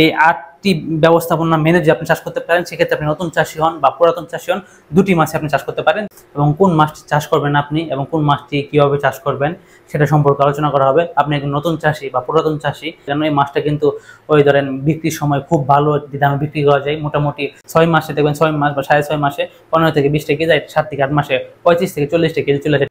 এই 8টি ব্যবস্থাপনা মেনে যদি আপনি চাষ করতে পারেন, সেক্ষেত্রে আপনি নতুন চাষী হন বা পুরাতন চাষী হন, দুটি মাছে আপনি চাষ করতে পারেন। এবং কোন মাছটি চাষ করবেন আপনি এবং কোন মাছটি কিভাবে চাষ করবেন সেটা সম্পর্কে আলোচনা করা হবে। আপনি একজন নতুন চাষী বা পুরাতন চাষী, কেন এই মাছটা কিন্তু ওই ধরেন বিক্রির সময় খুব ভালো দামে বিক্রি করা যায়। মোটামুটি 6 মাসে দেখবেন, 6 মাস বা 6.5 মাসে 15 থেকে 20 টাকা কেজি, 7 থেকে 8 মাসে 35 থেকে 40 টাকা কেজি চলে যায়।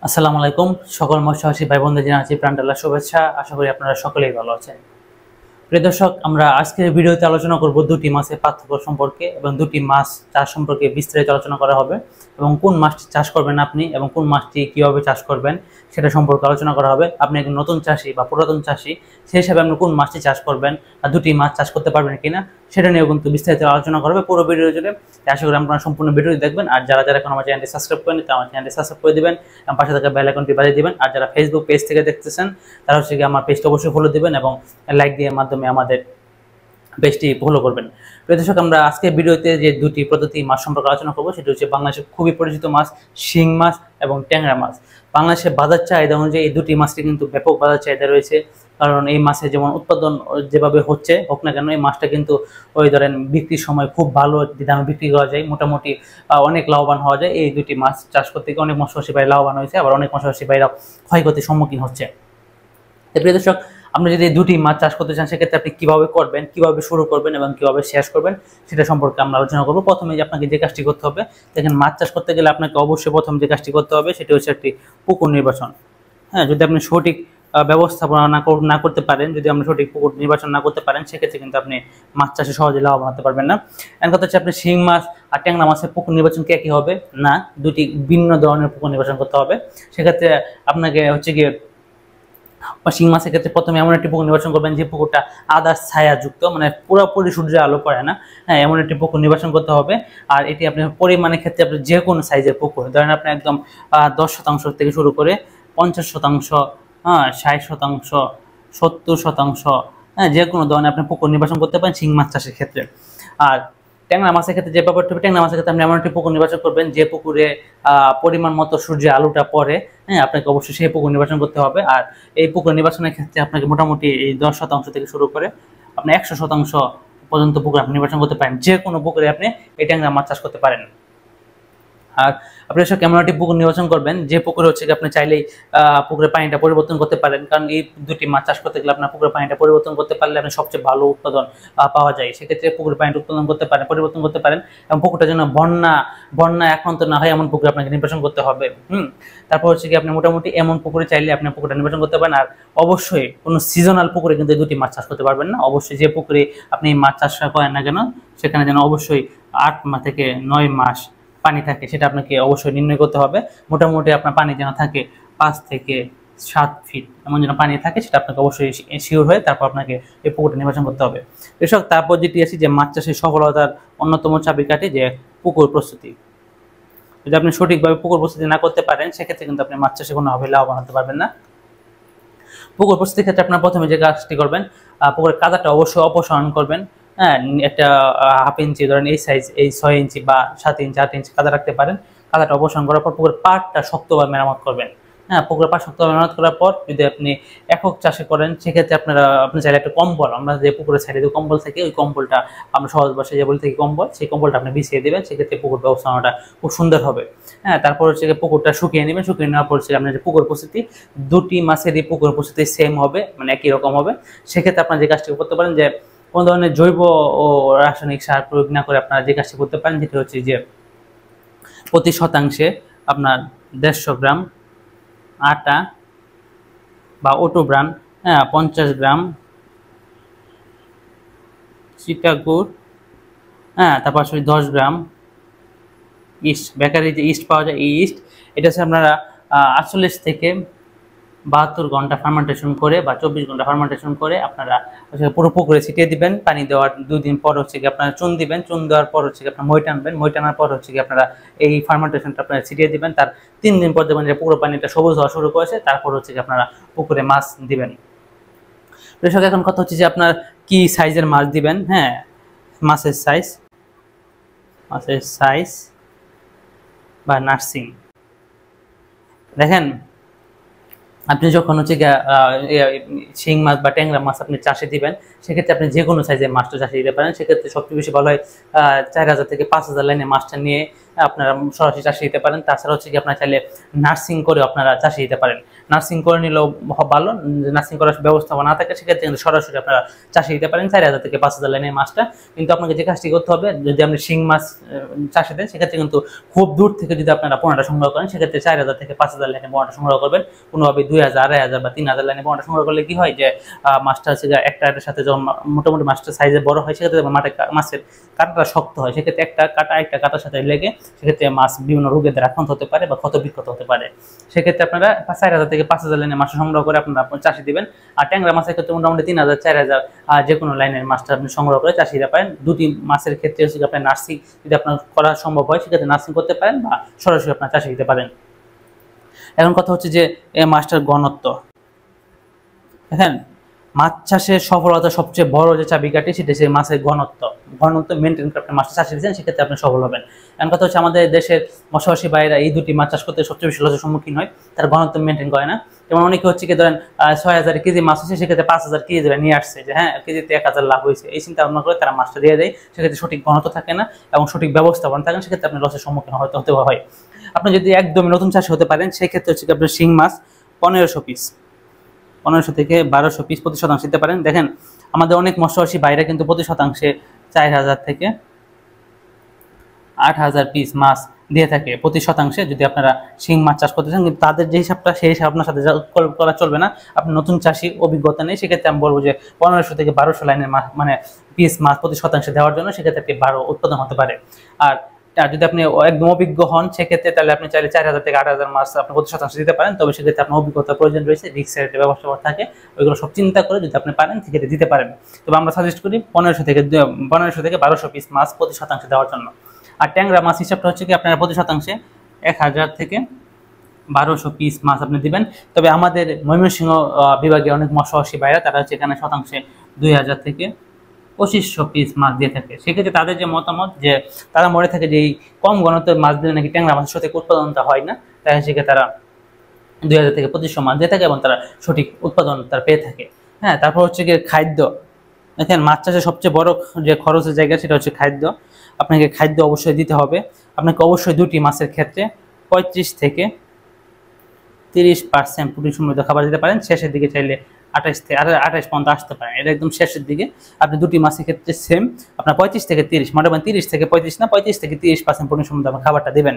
আসসালামু আলাইকুম, সকল মৎস্যচাষী ভাই বোনদের জানাচ্ছি প্রাণঢালা শুভেচ্ছা। আশা করি আপনারা সকলেই ভালো আছেন। প্রিয় দর্শক, আমরা আজকের ভিডিওতে আলোচনা করব দুটি মাছের পার্থক্য সম্পর্কে এবং দুটি মাছ চাষ সম্পর্কে বিস্তারিত আলোচনা করা হবে এবং কোন মাছটি চাষ করবেন আপনি এবং কোন মাছটি কিভাবে চাষ করবেন সেটা সম্পর্কে আলোচনা করা হবে। আপনি একজন নতুন চাষী বা পুরাতন চাষী, সেই হিসাবে আপনি কোন মাছটি চাষ করবেন আর দুটি মাছ চাষ করতে পারবেন কিনা সেটা নিয়েও কিন্তু বিস্তারিত আলোচনা করবে পুরো ভিডিও জুড়ে। আশা করি আপনারা সম্পূর্ণ ভিডিওটি দেখবেন। আর যারা যারা এখন আমার চ্যানেলটি সাবস্ক্রাইব করেন, তারা আমার চ্যানেলটি সাবস্ক্রাইব করে দিবেন এবং পাশে থাকা বেল আইকনটি বাজিয়ে দিবেন। আর যারা ফেসবুক পেজ থেকে দেখতেছেন, তারা হচ্ছে আমার পেজটা অবশ্যই ফলো দিবেন এবং লাইক দিয়ে মাধ্যমে আমাদের পেজটি ফলো করবেন। প্রিয় দর্শক, আমরা আজকে ভিডিওতে যে দুটি পদ্ধতি মাছ সম্পর্কে আলোচনা করবো সেটি হচ্ছে বাংলাদেশের খুবই পরিচিত মাছ শিং মাছ এবং ট্যাংরা মাছ। বাংলাদেশের বাজার চাহিদা অনুযায়ী এই দুটি মাছটি কিন্তু ব্যাপক বাজার চাহিদা রয়েছে, কারণ এই মাছের যেমন উৎপাদন যেভাবে হোক না কেন, এই মাছটা কিন্তু ওই ধরেন বিক্রির সময় খুব ভালো দামে বিক্রি করা যায়। মোটামুটি অনেক লাভবান হওয়া যায়। এই দুটি মাছ চাষ করতে গিয়ে অনেক মৎস্যচাষী ভাই লাভবান হয়েছে, আবার অনেক মৎস্যচাষী ভাইরা ক্ষয়ক্ষতির সম্মুখীন হচ্ছে। প্রিয় দর্শক, আপনি যদি দুটি মাছ চাষ করতে চান, সেক্ষেত্রে আপনি কিভাবে করবেন, কিভাবে শুরু করবেন এবং কিভাবে শেষ করবেন সেটা সম্পর্কে আমরা আলোচনা করবো। প্রথমে যে আপনাকে যে কাজটি করতে হবে, দেখেন মাছ চাষ করতে গেলে আপনাকে অবশ্যই প্রথম যে কাজটি করতে হবে সেটি হচ্ছে একটি পুকুর নির্বাচন। হ্যাঁ, যদি আপনি সঠিক ব্যবস্থাপনা না করতে পারেন, যদি আপনি সঠিক পুকুর নির্বাচন না করতে পারেন, সেক্ষেত্রে কিন্তু আপনি মাছ চাষে সহজে লাভবান হতে পারবেন না। এখন কথা হচ্ছে, আপনি শিং মাছ আর ট্যাংরা মাছের পুকুর নির্বাচন কি একই হবে? না, দুটি ভিন্ন ধরনের পুকুর নির্বাচন করতে হবে। সেক্ষেত্রে আপনাকে হচ্ছে গিয়ে শিং মাছের ক্ষেত্রে প্রথমে এমন একটি পুকুর নির্বাচন করবেন যে পুকুরটা আদার ছায়াযুক্ত, মানে পুরোপুরি সূর্যের আলো পড়ে না। হ্যাঁ, এমন একটি পুকুর নির্বাচন করতে হবে। আর এটি আপনি পরিমাণের ক্ষেত্রে আপনি যে কোনো সাইজের পুকুর, ধরেন আপনি একদম 10% থেকে শুরু করে 50%, 60%, 70%, হ্যাঁ, যে কোনো ধরনের আপনি পুকুর নির্বাচন করতে পারেন শিং মাছ চাষের ক্ষেত্রে। আর ট্যাংরা মাছের ক্ষেত্রে যে ব্যাপারটা হবে, ট্যাংরা মাছের ক্ষেত্রে আপনি এমন একটি পুকুর নির্বাচন করবেন যে পুকুরে পরিমাণ মতো সূর্যের আলোটা পড়ে। হ্যাঁ, আপনাকে অবশ্যই সেই পুকুর নির্বাচন করতে হবে। আর এই পুকুর নির্বাচনের ক্ষেত্রে আপনাকে মোটামুটি এই 10% থেকে শুরু করে আপনি 100% পর্যন্ত পুকুর আপনি নির্বাচন করতে পারেন। যে কোনো পুকুরে আপনি এই ট্যাংরা মাছ চাষ করতে পারেন। আর আপনি সব কেমন একটি পুকুর নির্বাচন করবেন যে পুকুরে হচ্ছে আপনি চাইলেই পুকুরের পানিটা পরিবর্তন করতে পারেন, কারণ এই দুটি মাছ চাষ করতে গেলে আপনার পুকুরের পানিটা পরিবর্তন করতে পারলে আপনি সবচেয়ে ভালো উৎপাদন পাওয়া যায়। সেক্ষেত্রে পুকুরের পানিটা উৎপাদন করতে পারেন, পরিবর্তন করতে পারেন এবং পুকুরটা যেন বন্যা আক্রান্ত না হয় এমন পুকুর আপনাকে নির্বাচন করতে হবে। তারপর হচ্ছে কি, আপনি মোটামুটি এমন পুকুরে চাইলে আপনি পুকুরটা নির্বাচন করতে পারেন। আর অবশ্যই কোনো সিজনাল পুকুরে কিন্তু এই দুটি মাছ চাষ করতে পারবেন না। অবশ্যই যে পুকুরে আপনি মাছ চাষ করেন না কেন, সেখানে যেন অবশ্যই 8 মাস থেকে 9 মাস পানি থাকে, সেটা আপনাকে অবশ্যই নির্ণয় করতে হবে। মোটামুটি আপনার পানি যেন থাকে 5 থেকে 7 ফিট, এমন যেন পানি থাকে, সেটা আপনাকে অবশ্যই শিওর হয়ে তারপর আপনাকে এই পুকুরটা নির্বাচন করতে হবে। কৃষক, তারপর যেটি আছে যে মাছ চাষের সফলতার অন্যতম চাবিকাঠি যে পুকুর প্রস্তুতি। যদি আপনি সঠিকভাবে পুকুর প্রস্তুতি না করতে পারেন, সেক্ষেত্রে কিন্তু আপনি মাছ চাষে কোনোভাবে লাভবান হতে পারবেন না। পুকুর প্রস্তুতির ক্ষেত্রে আপনার প্রথমে যে কাজটি করবেন, পুকুরের কাদাটা অবশ্যই অপসারণ করবেন। হ্যাঁ, একটা 1/2 ইঞ্চি, ধরেন এই সাইজ, এই 6 ইঞ্চি বা 7 ইঞ্চি 8 ইঞ্চি কাদা রাখতে পারেন। কাদাটা অপসারণ করার পর পুকুরের পাড়টা শক্তভাবে মেরামত করবেন। হ্যাঁ, পুকুরের পাড় শক্তভাবে মেরামত করার পর যদি আপনি একক চাষে করেন, সেক্ষেত্রে আপনি চাইলে একটা কম্বল, আমরা যে পুকুরের সাইডে যে কম্বল থাকে, ওই কম্বলটা আমরা সহজ ভাষায় যে বলি থাকি কম্বল, সেই কম্বলটা আপনি বিছিয়ে দেবেন। সেক্ষেত্রে পুকুর ব্যবস্থাপনাটা খুব সুন্দর হবে। হ্যাঁ, তারপর হচ্ছে পুকুরটা শুকিয়ে নেবেন। শুকিয়ে নেওয়ার পর হচ্ছে আপনার যে পুকুর প্রস্তুতি, দুটি মাছেরই পুকুর প্রস্তুতি সেম হবে, মানে একই রকম হবে। সেক্ষেত্রে আপনার যে কাজটি করতে পারেন যে কোনো ধরনের জৈব ও রাসায়নিক সার প্রয়োগ না করে আপনারা যে কাজটি করতে পারেন, যেটা হচ্ছে যে প্রতি শতাংশে আপনার 150 গ্রাম আটা বা ওটো ব্রান, 50 গ্রাম চিটাগুড়, তারপর 10 গ্রাম ইস্ট, বেকারি যে ইস্ট পাওয়া যায়, এই ইস্ট, এটা হচ্ছে আপনারা 48 থেকে 72 ঘন্টা ফার্মেন্টেশন করে বা 24 ঘন্টা ফার্মেন্টেশন করে আপনারা পুরো পুকুরে ছিটিয়ে দিবেন। পানি দেওয়ার 2 দিন পর হচ্ছে কি আপনারা চুন দিবেন। চুন দেওয়ার পর হচ্ছে কি আপনারা মই টানবেন। মই টানার পর হচ্ছে কি আপনারা এই ফার্মেন্টেশনটা আপনারা ছিটিয়ে দিবেন। তার 3 দিন পর দেখবেন যে পুরো পানিটা সবুজ হওয়া শুরু করেছে। তারপর হচ্ছে কি আপনারা পুকুরে মাছ দিবেন। দর্শক, এখন কথা হচ্ছে যে আপনার কি সাইজের মাছ দিবেন। হ্যাঁ, মাছের সাইজ বা নার্সিং। দেখেন, আপনি যখন হচ্ছে শিং মাছ বা ট্যাংরা মাছ আপনি চাষে দিবেন, সেক্ষেত্রে আপনি যে কোনো সাইজের মাছটা চাষে দিতে পারেন। সেক্ষেত্রে সবচেয়ে বেশি ভালো হয় 4000 থেকে 5000 লাইনে মাছটা নিয়ে আপনারা সরাসরি চাষে দিতে পারেন। তাছাড়া হচ্ছে কি আপনারা চাইলে নার্সিং করে আপনারা চাষে দিতে পারেন। নার্সিং করে নিলেও ভালো, নার্সিং করার ব্যবস্থা না থাকে সেক্ষেত্রে কিন্তু সরাসরি আপনারা চাষে দিতে পারেন 4000 থেকে 5000 লাইনের মাছটা। কিন্তু আপনাকে যে কাজটি করতে হবে, যদি আপনি শিং মাছ চাষে দেন সেক্ষেত্রে কিন্তু খুব দূর থেকে যদি আপনারা পোনাটা সংগ্রহ করেন, সেক্ষেত্রে 4000 থেকে 5000 লাইনে পোনাটা সংগ্রহ করবেন। কোনোভাবে 2000, 2500 বা 3000 লাইনে পোনাটা সংগ্রহ করলে কি হয় যে মাছটা হচ্ছে একটা সাথে যখন মোটামুটি মাছটা সাইজে বড় হয়, সেক্ষেত্রে মাছের কাঁটাটা শক্ত হয়, সেক্ষেত্রে একটা কাঁটার সাথে লেগে সেক্ষেত্রে মাছ বিভিন্ন রোগের দ্বারা আক্রান্ত হতে পারে বা ক্ষত বিক্ষত হতে পারে। সেক্ষেত্রে আপনারা 4000 থেকে 5000 লাইনের মাছ সংগ্রহ করে আপনারা চাষে দিবেন। আর ট্যাংরা মাছের ক্ষেত্রে মোটামুটি 3000, 4000 যে কোনো লাইনের মাছটা আপনি সংগ্রহ করে চাষে দিতে পারেন। দুটি মাছের ক্ষেত্রে হচ্ছে আপনার নার্সিং যদি আপনার করা সম্ভব হয়, সেক্ষেত্রে নার্সিং করতে পারেন বা সরাসরি আপনার চাষে দিতে পারেন। এখন কথা হচ্ছে যে এই মাছটার ঘনত্ব। দেখেন, মাছ চাষের সফলতা সবচেয়ে বড় যে চাবিকাঠি সেটা হচ্ছে মাছের ঘনত্ব মেনটেন করে আপনি মাছটা চাষে দিচ্ছেন, সেক্ষেত্রে আপনি সফল হবেন। এখন কথা হচ্ছে আমাদের দেশের মৎস্যবাসী ভাইয়েরা এই দুটি মাছ চাষ করতে সবচেয়ে বেশি লসের সম্মুখীন হয়, তার ঘনত্ব মেনটেন করে না। যেমন অনেকে হচ্ছে কি ধরেন 6000 কেজি মাছ হচ্ছে, সেক্ষেত্রে 5000 কেজি ধরে নিয়ে আসছে যে হ্যাঁ কেজিতে 1000 লাভ হয়েছে, এই চিন্তা ভাবনা করে তারা মাছটা দিয়ে দেয়। সেক্ষেত্রে সঠিক ঘনত্ব থাকে না এবং সঠিক ব্যবস্থাপনা থাকে না, সেক্ষেত্রে আপনি লসের সম্মুখীন হতে হয়। আপনি যদি একদমই নতুন চাষি হতে পারেন, সেক্ষেত্রে হচ্ছে আপনার শিং মাছ 1500 পিস, 1500 থেকে 1200 পিস প্রতি শতাংশ দিতে পারেন। দেখেন, আমাদের অনেক মৎস্যবাসী বাইরে কিন্তু প্রতি শতাংশে 4000 থেকে 8000 পিস মাছ দিয়ে থাকে প্রতি শতাংশে। যদি আপনারা শিং মাছ চাষ করতে চান, কিন্তু তাদের যে হিসাবটা সেই হিসাব আপনার সাথে করা চলবে না। আপনি নতুন চাষি, অভিজ্ঞতা নেই, সেক্ষেত্রে আমি বলবো যে 1500 থেকে 1200 লাইনের মাছ মানে পিস মাছ প্রতি শতাংশে দেওয়ার জন্য সেক্ষেত্রে একটি 12 উৎপাদন হতে পারে। আর যদি আপনি একদম অভিজ্ঞ হন, সেক্ষেত্রে তাহলে আপনি চাইলে 4000 থেকে 8000 মাছ আপনি প্রতি শতাংশ দিতে পারেন। তবে সেক্ষেত্রে আপনার অভিজ্ঞতার প্রয়োজন রয়েছে, রিস্কের একটা ব্যবস্থা থাকে, ওইগুলো সব চিন্তা করে যদি আপনি পারেন সেক্ষেত্রে দিতে পারেন। তবে আমরা সাজেস্ট করি 1500 থেকে 1200 পিস মাছ প্রতি শতাংশে দেওয়ার জন্য। আর ট্যাংরা মাছ হিসাবটা হচ্ছে কি আপনারা প্রতি শতাংশে 1000 থেকে 1200 পিস মাছ আপনি দিবেন। তবে আমাদের ময়মনসিংহ বিভাগে অনেক মৎস্যবাসী ভাইরা তারা হচ্ছে এখানে শতাংশে 2000 থেকে 2500 পিস মাছ দিয়ে থাকে। সেক্ষেত্রে তাদের যে মতামত, যে তারা মনে থাকে যে এই কম ঘনত্বের মাছ দিলে নাকি ট্যাংরা মাছের সঠিক উৎপাদনটা হয় না, তাই সেক্ষেত্রে তারা 2000 থেকে 2500 মাছ দিয়ে থাকে এবং তারা সঠিক উৎপাদন তারা পেয়ে থাকে। হ্যাঁ, তারপর হচ্ছে গিয়ে খাদ্য। দেখেন, মাছ চাষের সবচেয়ে বড় যে খরচের জায়গা সেটা হচ্ছে খাদ্য। আপনাকে খাদ্য অবশ্যই দিতে হবে। আপনাকে অবশ্যই দুটি মাছের ক্ষেত্রে 35 থেকে 30% প্রোটিন সমৃদ্ধ খাবার দিতে পারেন। শেষের দিকে চাইলে 28 পর্যন্ত আসতে পারেন, এটা একদম শেষের দিকে। আপনি দুটি মাছের ক্ষেত্রে সেম আপনার 35 থেকে 30, মোটামুটি 30 থেকে 35 না, 35 থেকে 30% প্রোটিন সমৃদ্ধ খাবারটা দেবেন।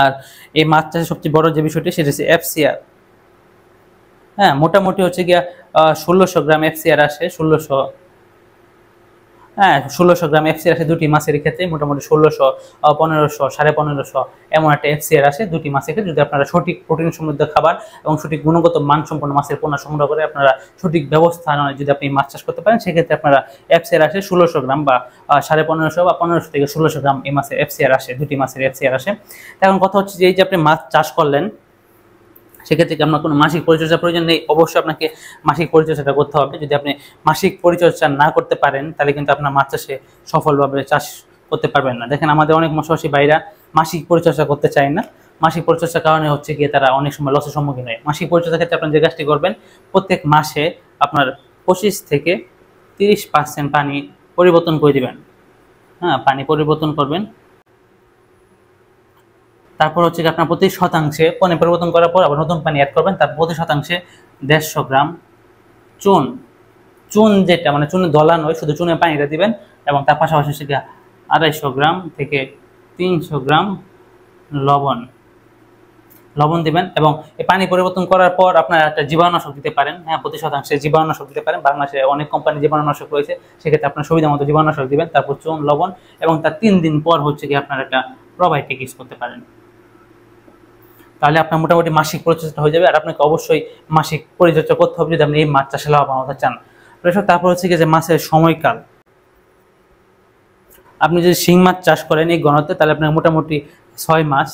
আর এই মাছ চাষের সবচেয়ে বড় যে বিষয়টি সেটা হচ্ছে FCR। হ্যাঁ, মোটামুটি হচ্ছে গিয়া 1600 গ্রাম FCR আসে, 1600 গ্রাম FCR আসে দুটি মাছের ক্ষেত্রে। মোটামুটি 1600, 1500, 1550 এমন একটা FCR আসে দুটি মাছের ক্ষেত্রে। যদি আপনারা সঠিক প্রোটিন সমৃদ্ধ খাবার এবং সঠিক গুণগত মানসম্পন্ন মাছের পোনা সংগ্রহ করে আপনারা সঠিক ব্যবস্থা যদি আপনি মাছ চাষ করতে পারেন, সেক্ষেত্রে আপনারা FCR আসে 1600 গ্রাম বা 1550 বা 1500 থেকে 1600 গ্রাম এই মাছের FCR আসে, দুটি মাছের FCR আসে। এখন কথা হচ্ছে যে এই যে আপনি মাছ চাষ করলেন, সেক্ষেত্রে কি আপনার কোনো মাসিক পরিচর্যার প্রয়োজন নেই? অবশ্যই আপনাকে মাসিক পরিচর্যাটা করতে হবে। যদি আপনি মাসিক পরিচর্যা না করতে পারেন, তাহলে কিন্তু আপনার মাছ চাষে সফলভাবে চাষ করতে পারবেন না। দেখেন, আমাদের অনেক মৎস্যবাসী ভাইরা মাসিক পরিচর্যা করতে চায় না। মাসিক পরিচর্যার কারণে হচ্ছে গিয়ে তারা অনেক সময় লসের সম্মুখীন হয়। মাসিক পরিচর্যার ক্ষেত্রে আপনি যে কাজটি করবেন, প্রত্যেক মাসে আপনার 25 থেকে 30% পানি পরিবর্তন করে দিবেন। হ্যাঁ, পানি পরিবর্তন করবেন। তারপর হচ্ছে আপনার প্রতি শতাংশে পানি পরিবর্তন করার পর আবার নতুন পানি অ্যাড করবেন। তার প্রতি শতাংশে 150 গ্রাম চুন যেটা মানে চুনের দলা নয়, শুধু চুনের পানিটা দিবেন। এবং তার পাশাপাশি সেটা 250 গ্রাম থেকে 300 গ্রাম লবণ দিবেন। এবং এই পানি পরিবর্তন করার পর আপনারা একটা জীবাণুনাশক দিতে পারেন। হ্যাঁ, প্রতি শতাংশে জীবাণুনাশক দিতে পারেন। বাংলাদেশে অনেক কোম্পানি জীবাণুনাশক রয়েছে, সেক্ষেত্রে আপনার সুবিধা মতো জীবাণুনাশক দিবেন। তারপর চুন, লবণ, এবং তার 3 দিন পর হচ্ছে কি আপনারা একটা প্রোবায়োটিক ইউজ করতে পারেন। তাহলে আপনার মোটামুটি মাসিক পরিচর্যা হয়ে যাবে। আর আপনাকে অবশ্যই মাসিক পরিচর্যা করতে হবে যদি আপনি এই মাছ চাষে লাভবান হতে চান। তারপর হচ্ছে কি যে মাছের সময়কাল। আপনি যদি শিং মাছ চাষ করেন এই ঘনত্বে, তাহলে আপনার মোটামুটি 6 মাস,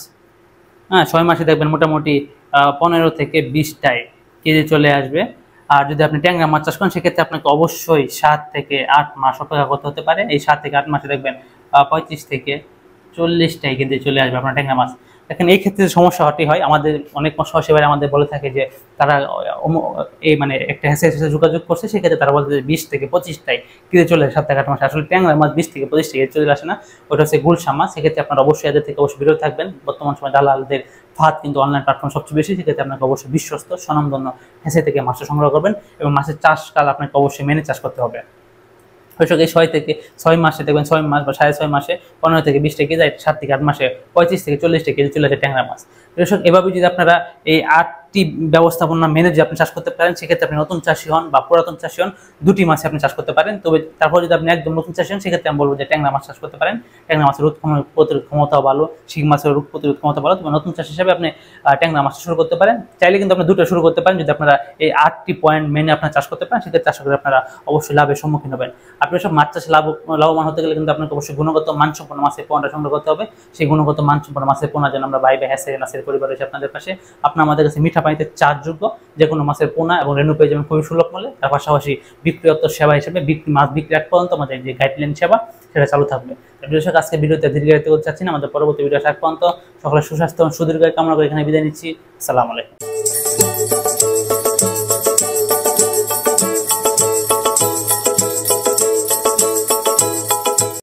6 মাসে দেখবেন মোটামুটি 15 থেকে 20টায় কেজি চলে আসবে। আর যদি আপনি ট্যাংরা মাছ চাষ করেন, সেক্ষেত্রে আপনাকে অবশ্যই 7 থেকে 8 মাস অপেক্ষা করতে হতে পারে। এই 7 থেকে 8 মাসে দেখবেন 35 থেকে 40টায় কেজি চলে আসবে আপনার ট্যাংরা মাছ। দেখেন এই ক্ষেত্রে সমস্যা হতেই হয়, আমাদের অনেক মৎস্য সেবারে আমাদের বলে থাকে যে তারা এই মানে একটা হ্যাঁসের সাথে যোগাযোগ করছে, সেক্ষেত্রে তারা বলতে 20 থেকে 25টাই কেটে চলে আসে 7 থেকে 8 মাসে। আসলে ট্যাংরা মাছ 20 থেকে 25টা কেটে চলে আসে না, ওটা হচ্ছে গুলশা মাছ। সেক্ষেত্রে আপনারা অবশ্যই এদের থেকে অবশ্যই বিরত থাকবেন। বর্তমান সময় দালালদের ফাঁদ কিন্তু অনলাইন প্ল্যাটফর্ম সবচেয়ে বেশি, সেক্ষেত্রে আপনাকে অবশ্যই বিশ্বস্ত স্বনামধন্য হ্যাঁসে থেকে মাছটা সংগ্রহ করবেন এবং মাছের চাষকাল আপনাকে অবশ্যই মেনে চাষ করতে হবে। কৃষক এই 6 মাসে দেখবেন, 6 মাস বা 6.5 মাসে 15 থেকে 20টা কেজি, 7 থেকে 8 মাসে 35 থেকে 40টা কেজি চলে আসে ট্যাংরা মাছ। কৃষক এভাবে যদি আপনারা এই 8টি ব্যবস্থাপনা মেনে যদি আপনি চাষ করতে পারেন, সেক্ষেত্রে আপনি নতুন চাষি হন বা পুরাতন চাষি হন, দুটি মাছে আপনি চাষ করতে পারেন। তবে তারপর যদি আপনি একদম নতুন চাষি হন, সেক্ষেত্রে আমি বলবো যে ট্যাংরা মাছ চাষ করতে পারেন। ট্যাংরা মাছের রোগ প্রতিরোধ ক্ষমতাও ভালো, শিং মাছের রোগ প্রতিরোধ ক্ষমতা ভালো। তবে নতুন চাষ হিসেবে আপনি ট্যাংরা মাছ শুরু করতে পারেন। চাইলে কিন্তু আপনি দুটো শুরু করতে পারেন। যদি আপনারা এই 8টি পয়েন্ট মেনে আপনারা চাষ করতে পারেন, সেক্ষেত্রে চাষ করে আপনারা অবশ্যই লাভের সম্মুখীন হবেন। আপনি সব মাছ চাষে লাভবান হতে গেলে কিন্তু আপনাকে অবশ্যই গুণগত মানসম্পন্ন মাছের পোনাটা সংগ্রহ করতে হবে। সেই গুণগত মানসম্পন্ন মাছের পোনা যেন আমরা বাইবে হ্যাঁসের নাসের পরিবার রয়েছে আপনাদের পাশে। আপনার আমাদের কাছে মিঠা পানিতে চার্জযোগ্য যে কোনো মাছের পোনা এবং রেণু পেয়ে যাবেন খুবই সুলভ মূল্যে। তার পাশাপাশি বিক্রয়োত্তর সেবা হিসেবে মাছ বিক্রি এক পর্যন্ত আমাদের যে গাইডলাইন সেবা সেটা চালু থাকবে। দর্শক আজকে ভিডিওতে দীর্ঘায়িত করতে চাচ্ছি না, আমাদের পরবর্তী ভিডিও আসার পর্যন্ত সকলের সুস্বাস্থ্য এবং সুদীর্ঘায়ু কামনা করে এখানে বিদায় নিচ্ছি। আসসালামু আলাইকুম।